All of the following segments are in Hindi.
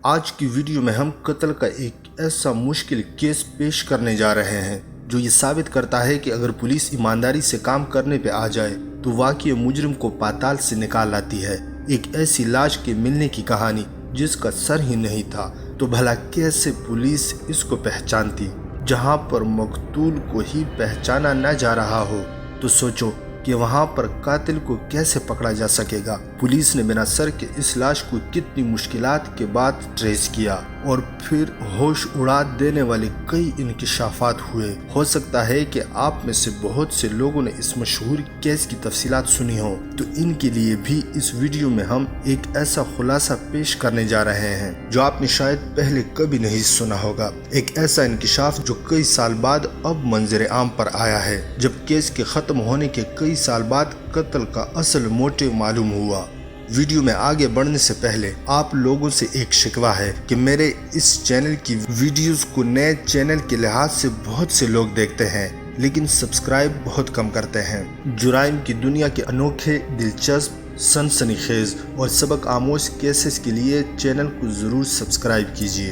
आज की वीडियो में हम कत्ल का एक ऐसा मुश्किल केस पेश करने जा रहे हैं जो ये साबित करता है कि अगर पुलिस ईमानदारी से काम करने पे आ जाए तो वाकई मुजरिम को पाताल से निकाल लाती है। एक ऐसी लाश के मिलने की कहानी जिसका सर ही नहीं था, तो भला कैसे पुलिस इसको पहचानती। जहां पर मकतूल को ही पहचाना न जा रहा हो तो सोचो कि वहां पर कातिल को कैसे पकड़ा जा सकेगा। पुलिस ने बिना सर के इस लाश को कितनी मुश्किलात के बाद ट्रेस किया और फिर होश उड़ा देने वाले कई इंकिशाफात हुए। हो सकता है कि आप में से बहुत से लोगों ने इस मशहूर केस की तफसीलात सुनी हो, तो इनके लिए भी इस वीडियो में हम एक ऐसा खुलासा पेश करने जा रहे हैं जो आपने शायद पहले कभी नहीं सुना होगा। एक ऐसा इंकिशाफ जो कई साल बाद अब मंजर आम पर आया है, जब केस के खत्म होने के कई साल बाद कत्ल का असल मोटिव मालूम हुआ। वीडियो में आगे बढ़ने से पहले आप लोगों से एक शिकवा है कि मेरे इस चैनल की वीडियोस को नए चैनल के लिहाज से बहुत से लोग देखते हैं, लेकिन सब्सक्राइब बहुत कम करते हैं। जुराइम की दुनिया के अनोखे, दिलचस्प, सनसनीखेज और सबक आमोज केसेस के लिए चैनल को जरूर सब्सक्राइब कीजिए।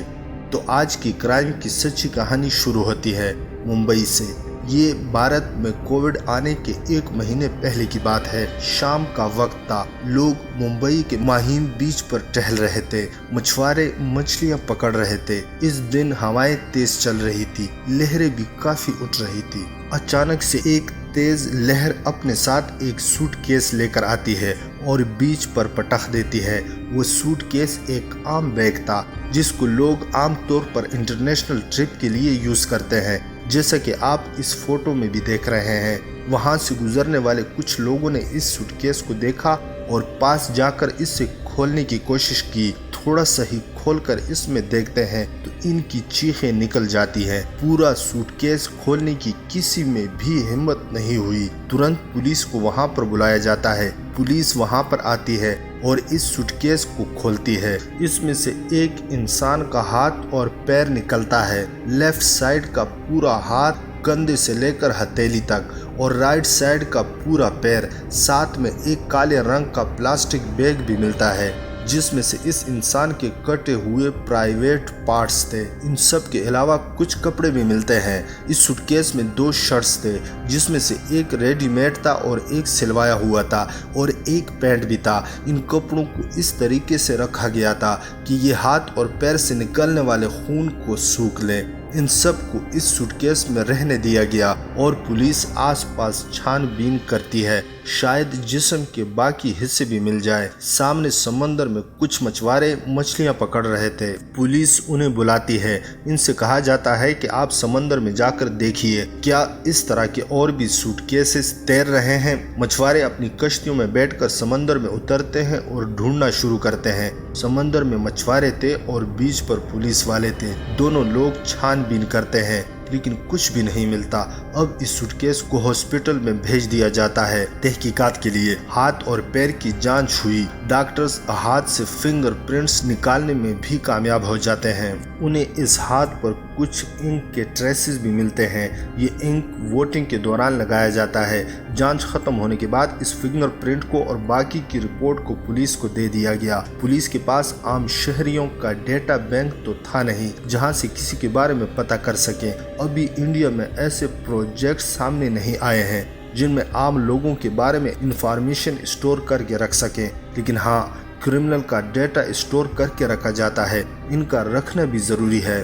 तो आज की क्राइम की सच्ची कहानी शुरू होती है मुंबई से। ये भारत में कोविड आने के 1 महीने पहले की बात है। शाम का वक्त था। लोग मुंबई के माहिम बीच पर टहल रहे थे। मछुआरे मछलियां पकड़ रहे थे। इस दिन हवाएं तेज चल रही थी, लहरें भी काफी उठ रही थी। अचानक से एक तेज लहर अपने साथ एक सूटकेस लेकर आती है और बीच पर पटक देती है। वो सूटकेस एक आम बैग था जिसको लोग आमतौर पर इंटरनेशनल ट्रिप के लिए यूज करते हैं, जैसा कि आप इस फोटो में भी देख रहे हैं। वहां से गुजरने वाले कुछ लोगों ने इस सूटकेस को देखा और पास जाकर इसे खोलने की कोशिश की। थोड़ा सा ही खोलकर इसमें देखते हैं तो इनकी चीखें निकल जाती हैं। पूरा सूटकेस खोलने की किसी में भी हिम्मत नहीं हुई। तुरंत पुलिस को वहां पर बुलाया जाता है। पुलिस वहां पर आती है और इस सूटकेस को खोलती है। इसमें से एक इंसान का हाथ और पैर निकलता है। लेफ्ट साइड का पूरा हाथ कंधे से लेकर हथेली तक और राइट साइड का पूरा पैर। साथ में एक काले रंग का प्लास्टिक बैग भी मिलता है जिसमें से इस इंसान के कटे हुए प्राइवेट पार्ट्स थे। इन सब के अलावा कुछ कपड़े भी मिलते हैं। इस सूटकेस में 2 शर्ट्स थे जिसमें से एक रेडीमेड था और एक सिलवाया हुआ था और एक पैंट भी था। इन कपड़ों को इस तरीके से रखा गया था कि ये हाथ और पैर से निकलने वाले खून को सूख ले। इन सब को इस सूटकेस में रहने दिया गया और पुलिस आसपास छानबीन करती है, शायद जिस्म के बाकी हिस्से भी मिल जाए। सामने समंदर में कुछ मछुआरे मछलियां पकड़ रहे थे। पुलिस उन्हें बुलाती है। इनसे कहा जाता है कि आप समंदर में जाकर देखिए, क्या इस तरह के और भी सूटकेसेस तैर रहे हैं। मछुआरे अपनी कश्तियों में बैठकर समंदर में उतरते हैं और ढूंढना शुरू करते हैं। समंदर में मछुआरे थे और बीच पर पुलिस वाले थे। दोनों लोग छानबीन करते हैं लेकिन कुछ भी नहीं मिलता। अब इस सूटकेस को हॉस्पिटल में भेज दिया जाता है तहकीकात के लिए। हाथ और पैर की जांच हुई। डॉक्टर्स हाथ से फिंगरप्रिंट्स निकालने में भी कामयाब हो जाते हैं। उन्हें इस हाथ पर कुछ इंक के ट्रेसेस भी मिलते हैं। ये इंक वोटिंग के दौरान लगाया जाता है। जांच खत्म होने के बाद इस फिंगरप्रिंट को और बाकी की रिपोर्ट को पुलिस को दे दिया गया। पुलिस के पास आम शहरियों का डेटा बैंक तो था नहीं जहां से किसी के बारे में पता कर सके। अभी इंडिया में ऐसे प्रोजेक्ट सामने नहीं आए हैं जिनमें आम लोगों के बारे में इंफॉर्मेशन स्टोर करके रख सकें, लेकिन हाँ, क्रिमिनल का डेटा स्टोर करके रखा जाता है। इनका रखना भी जरूरी है।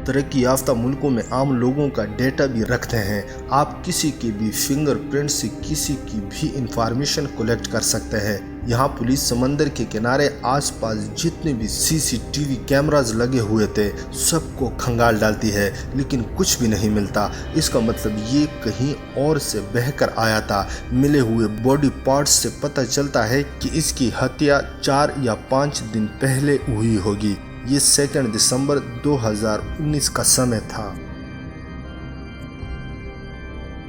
तरक्की याफ्ता मुल्कों में आम लोगों का डेटा भी रखते हैं। आप किसी के भी फिंगरप्रिंट से किसी की भी इंफॉर्मेशन कलेक्ट कर सकते हैं। यहाँ पुलिस समंदर के किनारे आसपास जितने भी सीसीटीवी कैमरास लगे हुए थे सबको खंगाल डालती है, लेकिन कुछ भी नहीं मिलता। इसका मतलब ये कहीं और से बहकर आया था। मिले हुए बॉडी पार्ट्स से पता चलता है कि इसकी हत्या 4 या 5 दिन पहले हुई होगी। ये 2 दिसंबर 2019 का समय था।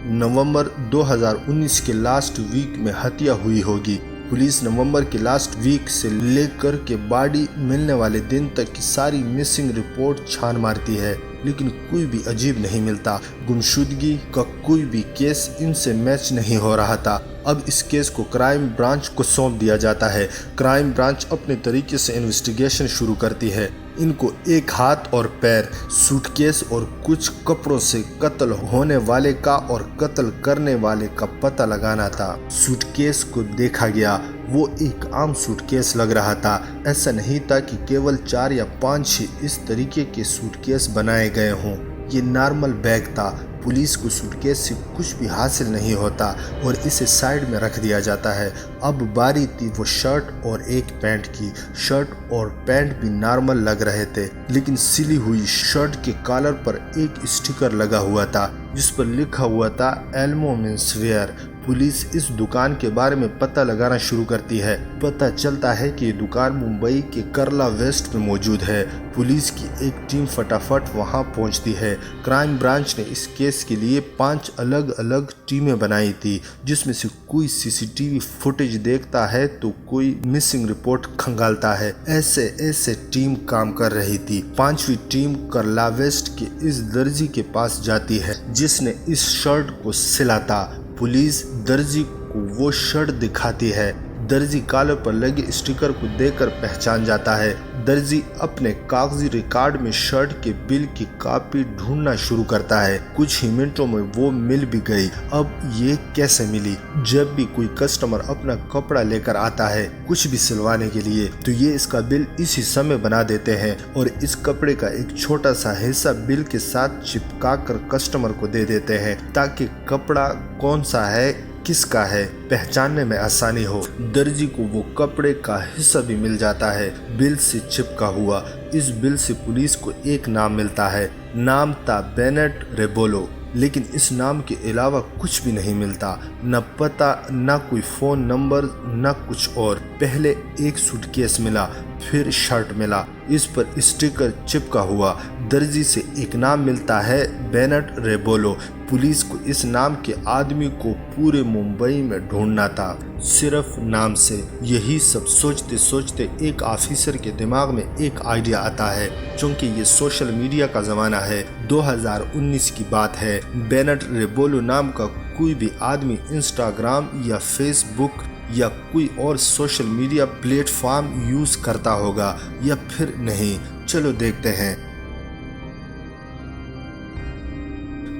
नवंबर 2019 के लास्ट वीक में हत्या हुई होगी। पुलिस नवंबर के लास्ट वीक से लेकर के बॉडी मिलने वाले दिन तक की सारी मिसिंग रिपोर्ट छान मारती है, लेकिन कोई भी अजीब नहीं मिलता। गुमशुदगी का कोई भी केस इनसे मैच नहीं हो रहा था। अब इस केस को क्राइम ब्रांच को सौंप दिया जाता है। क्राइम ब्रांच अपने तरीके से इन्वेस्टिगेशन शुरू करती है। इनको एक हाथ और पैर, सूटकेस और कुछ कपड़ों से कत्ल होने वाले का और कत्ल करने वाले का पता लगाना था। सूटकेस को देखा गया, वो एक आम सूटकेस लग रहा था। ऐसा नहीं था कि केवल 4 या 5 ही इस तरीके के सूटकेस बनाए गए हों। ये नॉर्मल बैग था। पुलिस को सूटकेस से कुछ भी हासिल नहीं होता और इसे साइड में रख दिया जाता है। अब बारी थी वो शर्ट और एक पैंट की। शर्ट और पैंट भी नॉर्मल लग रहे थे, लेकिन सिली हुई शर्ट के कॉलर पर एक स्टिकर लगा हुआ था जिस पर लिखा हुआ था एल्मो मेंस वेयर। पुलिस इस दुकान के बारे में पता लगाना शुरू करती है। पता चलता है कि ये दुकान मुंबई के करला वेस्ट में मौजूद है। पुलिस की एक टीम फटाफट वहां पहुंचती है। क्राइम ब्रांच ने इस केस के लिए 5 अलग अलग टीमें बनाई थी, जिसमें से कोई सीसीटीवी फुटेज देखता है तो कोई मिसिंग रिपोर्ट खंगालता है। ऐसे टीम काम कर रही थी। 5वीं टीम करला वेस्ट के इस दर्जी के पास जाती है जिसने इस शर्ट को सिला था। पुलिस दर्जी को वो शर्ट दिखाती है। दर्जी कॉलर पर लगे स्टिकर को देखकर पहचान जाता है। दर्जी अपने कागजी रिकॉर्ड में शर्ट के बिल की कॉपी ढूंढना शुरू करता है। कुछ ही मिनटों में वो मिल भी गई। अब ये कैसे मिली? जब भी कोई कस्टमर अपना कपड़ा लेकर आता है कुछ भी सिलवाने के लिए, तो ये इसका बिल इसी समय बना देते हैं और इस कपड़े का एक छोटा सा हिस्सा बिल के साथ चिपका कर कस्टमर को दे देते हैं ताकि कपड़ा कौन सा है, किसका है, पहचानने में आसानी हो। दर्जी को वो कपड़े का हिस्सा भी मिल जाता है, बिल से चिपका हुआ। इस बिल से पुलिस को एक नाम मिलता है। नाम था बेनेट रेबोलो, लेकिन इस नाम के अलावा कुछ भी नहीं मिलता। न पता, न कोई फोन नंबर, न कुछ और। पहले एक सूटकेस मिला, फिर शर्ट मिला, इस पर स्टिकर चिपका हुआ। दर्जी से एक नाम मिलता है बेनेट रेबोलो। पुलिस को इस नाम के आदमी को पूरे मुंबई में ढूंढना था, सिर्फ नाम से। यही सब सोचते सोचते एक ऑफिसर के दिमाग में एक आइडिया आता है। क्योंकि ये सोशल मीडिया का ज़माना है, 2019 की बात है। बेनेट रेबोलो नाम का कोई भी आदमी इंस्टाग्राम या फेसबुक या कोई और सोशल मीडिया प्लेटफॉर्म यूज़ करता होगा या फिर नहीं। चलो देखते हैं।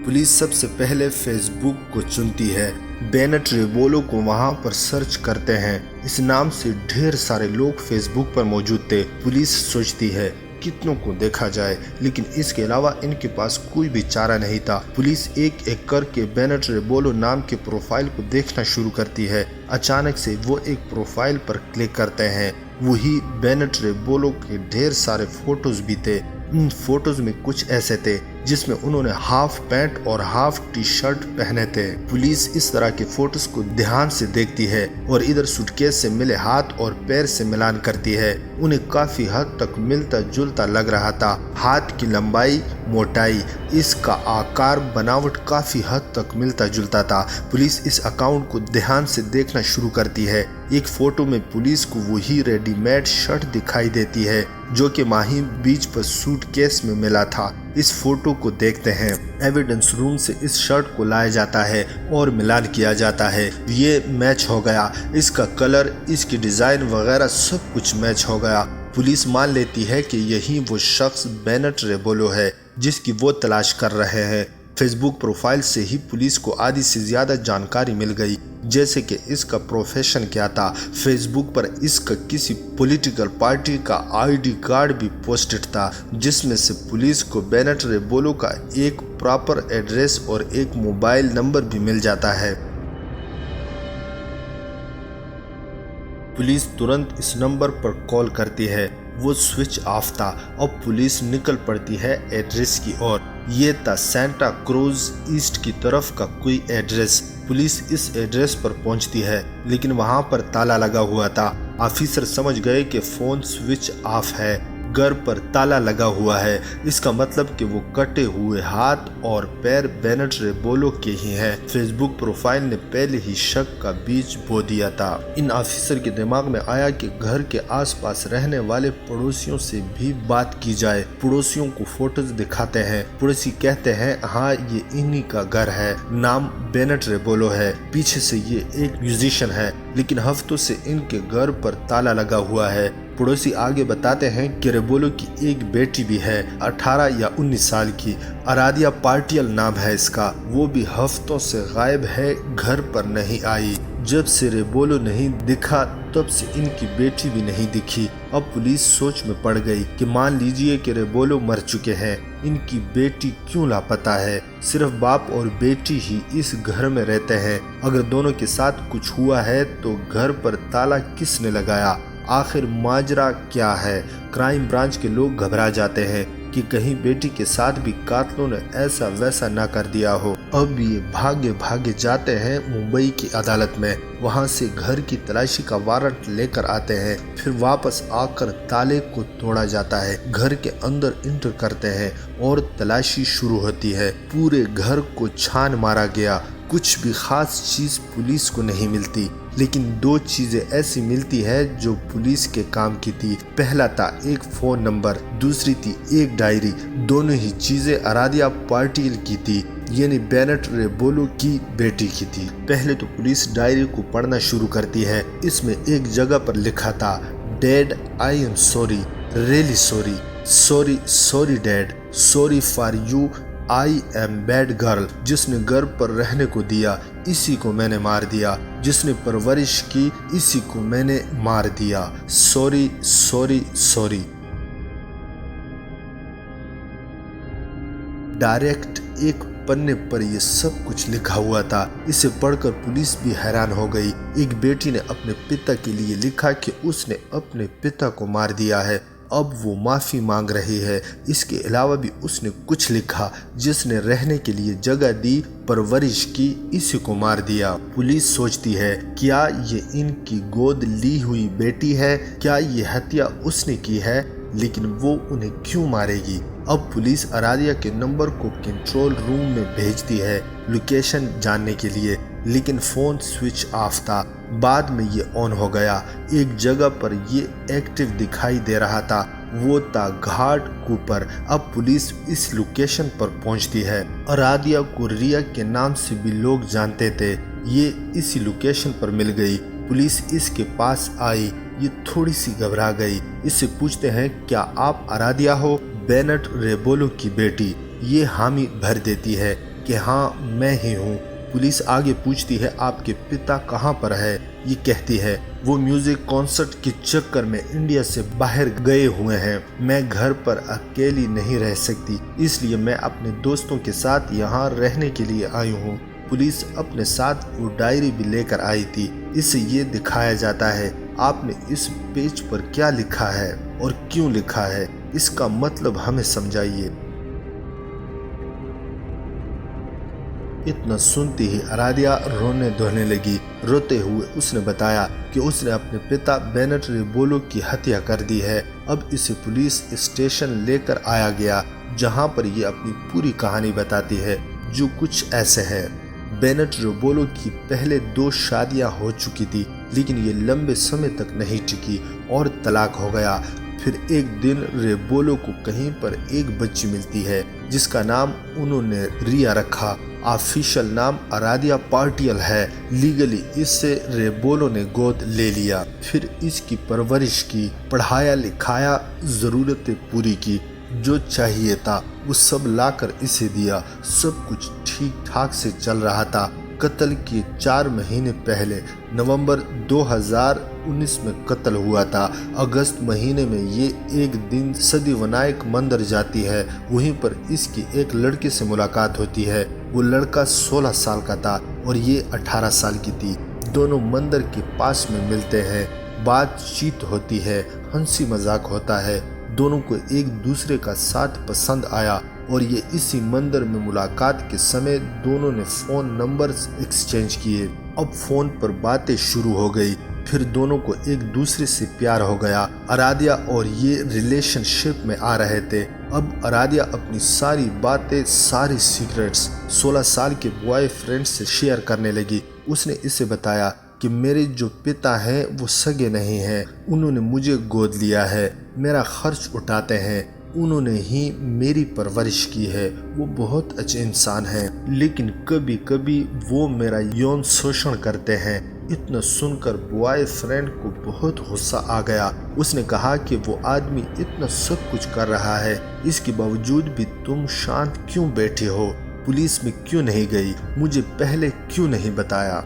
पुलिस सबसे पहले फेसबुक को चुनती है। बेनेट रेबोलो को वहां पर सर्च करते हैं। इस नाम से ढेर सारे लोग फेसबुक पर मौजूद थे। पुलिस सोचती है कितनों को देखा जाए, लेकिन इसके अलावा इनके पास कोई भी चारा नहीं था। पुलिस एक एक करके बेनेट रेबोलो नाम के प्रोफाइल को देखना शुरू करती है। अचानक से वो एक प्रोफाइल पर क्लिक करते हैं। वही बेनेट रेबोलो के ढेर सारे फोटोज भी थे। उन फोटोज में कुछ ऐसे थे जिसमें उन्होंने हाफ पैंट और हाफ टी शर्ट पहने थे। पुलिस इस तरह के फोटोज को ध्यान से देखती है और इधर सूटकेस से मिले हाथ और पैर से मिलान करती है। उन्हें काफी हद तक मिलता जुलता लग रहा था। हाथ की लंबाई, मोटाई, इसका आकार, बनावट काफी हद तक मिलता जुलता था। पुलिस इस अकाउंट को ध्यान से देखना शुरू करती है। एक फोटो में पुलिस को वही रेडीमेड शर्ट दिखाई देती है जो कि माही बीच पर सूटकेस में मिला था। इस फोटो को देखते हैं। एविडेंस रूम से इस शर्ट को लाया जाता है और मिलान किया जाता है। ये मैच हो गया, इसका कलर, इसकी डिजाइन वगैरह सब कुछ मैच हो गया। पुलिस मान लेती है कि यही वो शख्स बेनेट रेबोलो है जिसकी वो तलाश कर रहे हैं। फेसबुक प्रोफाइल से ही पुलिस को आधी से ज्यादा जानकारी मिल गई, जैसे कि इसका प्रोफेशन क्या था। फेसबुक पर इसका किसी पॉलिटिकल पार्टी का आईडी कार्ड भी पोस्टेड था, जिसमें से पुलिस को बेनेट रेबोलो का एक प्रॉपर एड्रेस और एक मोबाइल नंबर भी मिल जाता है। पुलिस तुरंत इस नंबर पर कॉल करती है। वो स्विच ऑफ था। अब पुलिस निकल पड़ती है एड्रेस की ओर। ये था सेंटा क्रूज ईस्ट की तरफ का कोई एड्रेस। पुलिस इस एड्रेस पर पहुंचती है, लेकिन वहां पर ताला लगा हुआ था। ऑफिसर समझ गए कि फोन स्विच ऑफ है। घर पर ताला लगा हुआ है। इसका मतलब कि वो कटे हुए हाथ और पैर बेनेट रेबोलो के ही हैं। फेसबुक प्रोफाइल ने पहले ही शक का बीज बो दिया था। इन ऑफिसर के दिमाग में आया कि घर के आसपास रहने वाले पड़ोसियों से भी बात की जाए। पड़ोसियों को फोटोज दिखाते हैं। पड़ोसी कहते हैं हाँ ये इन्हीं का घर है, नाम बेनेट रेबोलो है, पीछे से ये एक म्यूजिशियन है, लेकिन हफ्तों से इनके घर पर ताला लगा हुआ है। पड़ोसी आगे बताते हैं कि रेबोलो की एक बेटी भी है, 18 या 19 साल की। अरादिया पार्टियल नाम है इसका। वो भी हफ्तों से गायब है, घर पर नहीं आई। जब से रेबोलो नहीं दिखा तब से इनकी बेटी भी नहीं दिखी। अब पुलिस सोच में पड़ गई कि मान लीजिए कि रेबोलो मर चुके हैं, इनकी बेटी क्यों लापता है। सिर्फ बाप और बेटी ही इस घर में रहते हैं। अगर दोनों के साथ कुछ हुआ है तो घर पर ताला किसने लगाया? आखिर माजरा क्या है? क्राइम ब्रांच के लोग घबरा जाते हैं कि कहीं बेटी के साथ भी कातलों ने ऐसा वैसा ना कर दिया हो। अब ये भागे भागे जाते हैं मुंबई की अदालत में। वहां से घर की तलाशी का वारंट लेकर आते हैं। फिर वापस आकर ताले को तोड़ा जाता है। घर के अंदर इंटर करते हैं और तलाशी शुरू होती है। पूरे घर को छान मारा गया। कुछ भी खास चीज पुलिस को नहीं मिलती, लेकिन दो चीजें ऐसी मिलती है जो पुलिस के काम की थी। पहला था एक फोन नंबर, दूसरी थी एक डायरी। दोनों ही चीजें अरादिया पार्टियल की थी, यानी बेनेट रेबोलो की बेटी की थी। पहले तो पुलिस डायरी को पढ़ना शुरू करती है। इसमें एक जगह पर लिखा था, dad I am sorry, really sorry, sorry sorry dad, sorry for you, I am bad girl. जिसने घर पर रहने को दिया इसी को मैंने मार दिया, जिसने परवरिश की इसी को मैंने मार दिया, सॉरी सॉरी सॉरी। डायरेक्ट एक पन्ने पर यह सब कुछ लिखा हुआ था। इसे पढ़कर पुलिस भी हैरान हो गई। एक बेटी ने अपने पिता के लिए लिखा कि उसने अपने पिता को मार दिया है, अब वो माफी मांग रही है। इसके अलावा भी उसने कुछ लिखा, जिसने रहने के लिए जगह दी, परवरिश की, इसी को मार दिया। पुलिस सोचती है क्या ये इनकी गोद ली हुई बेटी है? क्या ये हत्या उसने की है? लेकिन वो उन्हें क्यों मारेगी? अब पुलिस अरादिया के नंबर को कंट्रोल रूम में भेजती है लोकेशन जानने के लिए, लेकिन फोन स्विच ऑफ था। बाद में ये ऑन हो गया। एक जगह पर ये एक्टिव दिखाई दे रहा था, वो था घाट कुपर। अब पुलिस इस लोकेशन पर पहुंचती है। अरादिया को रिया के नाम से भी लोग जानते थे। ये इसी लोकेशन पर मिल गई। पुलिस इसके पास आई। ये थोड़ी सी घबरा गई। इससे पूछते हैं क्या आप अरादिया हो, बेनेट रेबोलो की बेटी? ये हामी भर देती है कि हाँ मैं ही हूँ। पुलिस आगे पूछती है आपके पिता कहाँ पर है? ये कहती है वो म्यूजिक कॉन्सर्ट के चक्कर में इंडिया से बाहर गए हुए हैं। मैं घर पर अकेली नहीं रह सकती, इसलिए मैं अपने दोस्तों के साथ यहाँ रहने के लिए आई हूँ। पुलिस अपने साथ वो डायरी भी लेकर आई थी। इससे ये दिखाया जाता है आपने इस पेज पर क्या लिखा है और क्यों लिखा है, इसका मतलब हमें समझाइए। इतना सुनती ही अरादिया रोने धोने लगी। रोते हुए उसने बताया कि उसने अपने पिता बेनेट रेबोलो की हत्या कर दी है। अब इसे पुलिस स्टेशन लेकर आया गया, जहां पर ये अपनी पूरी कहानी बताती है, जो कुछ ऐसे है। बेनेट रेबोलो की पहले 2 शादियां हो चुकी थी, लेकिन ये लंबे समय तक नहीं टिकी और तलाक हो गया। फिर एक दिन रेबोलो को कहीं पर एक बच्ची मिलती है, जिसका नाम उन्होंने रिया रखा। ऑफिशियल नाम अरादिया पार्टियल है। लीगली इससे रेबोलो ने गोद ले लिया। फिर इसकी परवरिश की, पढ़ाया लिखाया, जरूरतें पूरी की। जो चाहिए था वो सब लाकर इसे दिया। सब कुछ ठीक ठाक से चल रहा था। कत्ल के 4 महीने पहले नवंबर 2019 में कत्ल हुआ था। अगस्त महीने में ये एक दिन सिद्धिविनायक मंदिर जाती है। वहीं पर इसकी एक लड़के से मुलाकात होती है। वो लड़का 16 साल का था और ये 18 साल की थी। दोनों मंदिर के पास में मिलते हैं, बातचीत होती है, हंसी मजाक होता है। दोनों को एक दूसरे का साथ पसंद आया और ये इसी मंदिर में मुलाकात के समय दोनों ने फोन नंबर एक्सचेंज किए। अब फोन पर बातें शुरू हो गई। फिर दोनों को एक दूसरे से प्यार हो गया। आराध्या और ये रिलेशनशिप में आ रहे थे। अब आराध्या अपनी सारी बातें, सारी सीक्रेट्स 16 साल के बॉयफ्रेंड से शेयर करने लगी। उसने इसे बताया कि मेरे जो पिता हैं वो सगे नहीं हैं, उन्होंने मुझे गोद लिया है, मेरा खर्च उठाते हैं, उन्होंने ही मेरी परवरिश की है, वो बहुत अच्छे इंसान हैं, लेकिन कभी कभी वो मेरा यौन शोषण करते हैं। इतना सुनकर बॉयफ्रेंड को बहुत गुस्सा आ गया। उसने कहा कि वो आदमी इतना सब कुछ कर रहा है, इसके बावजूद भी तुम शांत क्यों बैठे हो? पुलिस में क्यों नहीं गई? मुझे पहले क्यों नहीं बताया?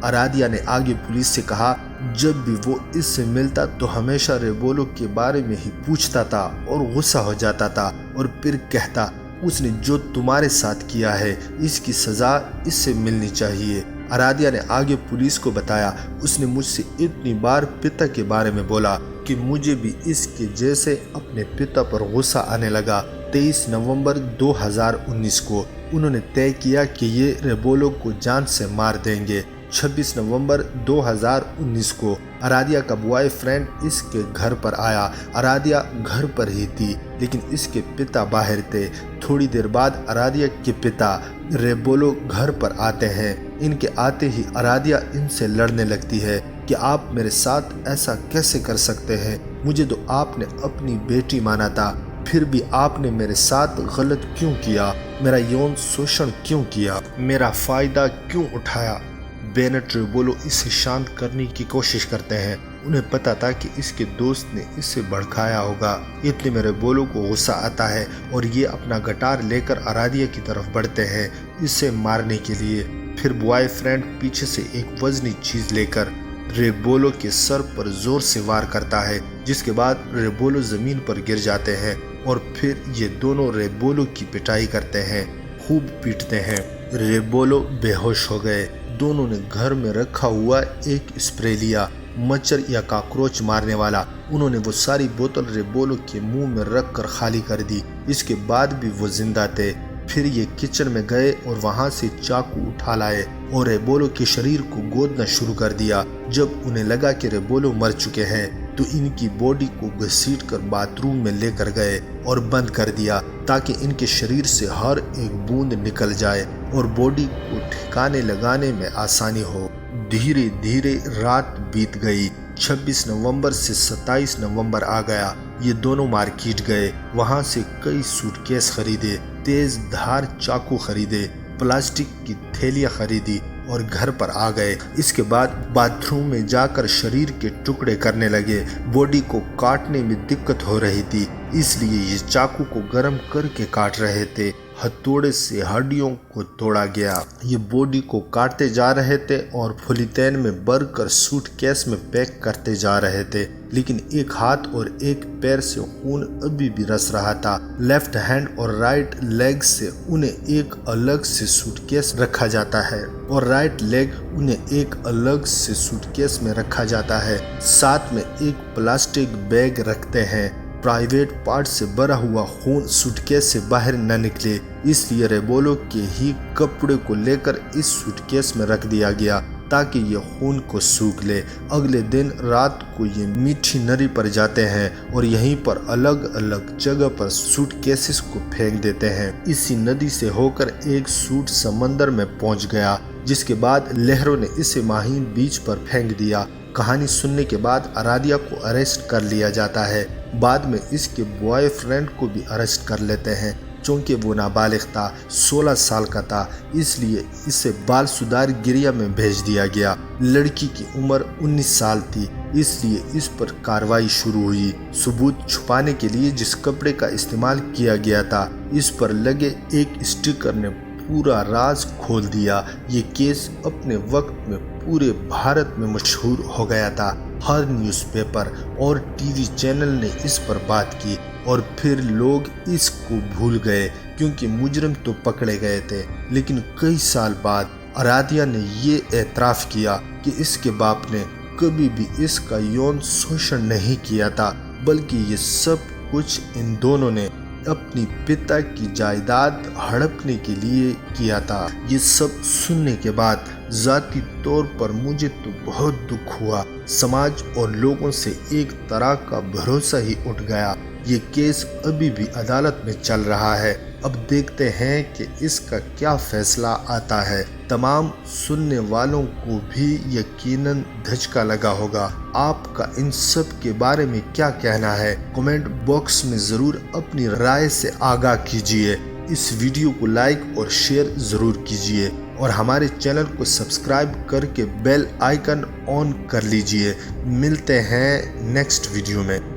आराध्या ने आगे पुलिस से कहा, जब भी वो इससे मिलता तो हमेशा रेबोलो के बारे में ही पूछता था और गुस्सा हो जाता था और फिर कहता, उसने जो तुम्हारे साथ किया है इसकी सजा इससे मिलनी चाहिए। आराध्या ने आगे पुलिस को बताया, उसने मुझसे इतनी बार पिता के बारे में बोला कि मुझे भी इसके जैसे अपने पिता पर गुस्सा आने लगा। 23 नवंबर 2019 को उन्होंने तय किया कि ये रेबोलो को जान से मार देंगे। 26 नवंबर 2019 को आराध्या का बॉयफ्रेंड इसके घर पर आया। आराध्या घर पर ही थी, लेकिन इसके पिता बाहर थे। थोड़ी देर बाद आराध्या के पिता रेबोलो घर पर आते हैं। इनके आते ही आराध्या इनसे लड़ने लगती है कि आप मेरे साथ ऐसा कैसे कर सकते हैं? मुझे तो आपने अपनी बेटी माना था, फिर भी आपने मेरे साथ गलत क्यों किया? मेरा यौन शोषण क्यों किया? मेरा फायदा क्यों उठाया? बेनेट रेबोलो इसे शांत करने की कोशिश करते हैं। उन्हें पता था कि इसके दोस्त ने इसे भड़काया होगा। इतने में रेबोलो को गुस्सा आता है और ये अपना गटार लेकर आराध्या की तरफ बढ़ते हैं इसे मारने के लिए। फिर बॉयफ्रेंड पीछे से एक वजनी चीज लेकर रेबोलो के सर पर जोर से वार करता है, जिसके बाद रेबोलो जमीन पर गिर जाते हैं और फिर ये दोनों रेबोलो की पिटाई करते हैं, खूब पीटते हैं। रेबोलो बेहोश हो गए। दोनों ने घर में रखा हुआ एक स्प्रे लिया, मच्छर या कॉकरोच मारने वाला। उन्होंने वो सारी बोतल रेबोलो के मुंह में रखकर खाली कर दी। इसके बाद भी वो जिंदा थे। फिर ये किचन में गए और वहां से चाकू उठा लाए और रेबोलो के शरीर को गोदना शुरू कर दिया। जब उन्हें लगा कि रेबोलो मर चुके हैं तो इनकी बॉडी को घसीटकर बाथरूम में लेकर गए और बंद कर दिया ताकि इनके शरीर से हर एक बूंद निकल जाए और बॉडी को ठिकाने लगाने में आसानी हो। धीरे धीरे रात बीत गई। 26 नवंबर से 27 नवंबर आ गया। ये दोनों मार्केट गए, वहां से कई सूटकेस खरीदे, तेज धार चाकू खरीदे, प्लास्टिक की थैलियां खरीदी और घर पर आ गए। इसके बाद बाथरूम में जाकर शरीर के टुकड़े करने लगे। बॉडी को काटने में दिक्कत हो रही थी, इसलिए ये चाकू को गर्म करके काट रहे थे। हथौड़े से हड्डियों को तोड़ा गया। ये बॉडी को काटते जा रहे थे और पॉलीथीन में भरकर सूटकेस में पैक करते जा रहे थे, लेकिन एक हाथ और एक पैर से खून अभी भी रस रहा था। लेफ्ट हैंड और राइट लेग से उन्हें एक अलग से सूटकेस रखा जाता है और राइट लेग उन्हें एक अलग से सूटकेस में रखा जाता है। साथ में एक प्लास्टिक बैग रखते हैं। प्राइवेट पार्ट से भरा हुआ खून सूटकेस से बाहर न निकले, इसलिए रेबोलो के ही कपड़े को लेकर इस सूटकेस में रख दिया गया ताकि ये खून को सूख ले। अगले दिन रात को ये मीठी नदी पर जाते हैं और यहीं पर अलग अलग जगह पर सूटकेसेस को फेंक देते हैं। इसी नदी से होकर एक सूट समंदर में पहुंच गया, जिसके बाद लहरों ने इसे माहीन बीच पर फेंक दिया। कहानी सुनने के बाद आराध्या को अरेस्ट कर लिया जाता है। बाद में इसके बॉयफ्रेंड को भी अरेस्ट कर लेते हैं। चूंकि वो नाबालिग था, 16 साल का था, इसलिए इसे बाल सुधार गृह में भेज दिया गया। लड़की की उम्र 19 साल थी, इसलिए इस पर कार्रवाई शुरू हुई। सबूत छुपाने के लिए जिस कपड़े का इस्तेमाल किया गया था, इस पर लगे एक स्टिकर ने पूरा राज खोल दिया। ये केस अपने वक्त में पूरे भारत में मशहूर हो गया था। हर न्यूज़पेपर और टीवी चैनल ने इस पर बात की और फिर लोग इसको भूल गए क्योंकि मुजरिम तो पकड़े गए थे। लेकिन कई साल बाद आराध्या ने ये एतराफ़ किया कि इसके बाप ने कभी भी इसका यौन शोषण नहीं किया था, बल्कि ये सब कुछ इन दोनों ने अपनी पिता की जायदाद हड़पने के लिए किया था। ये सब सुनने के बाद जाती तौर पर मुझे तो बहुत दुख हुआ। समाज और लोगों से एक तरह का भरोसा ही उठ गया। ये केस अभी भी अदालत में चल रहा है। अब देखते हैं कि इसका क्या फैसला आता है। तमाम सुनने वालों को भी यकीनन धचका लगा होगा। आपका इन सब के बारे में क्या कहना है? कमेंट बॉक्स में ज़रूर अपनी राय से आगाह कीजिए। इस वीडियो को लाइक और शेयर ज़रूर कीजिए और हमारे चैनल को सब्सक्राइब करके बेल आइकन ऑन कर लीजिए। मिलते हैं नेक्स्ट वीडियो में।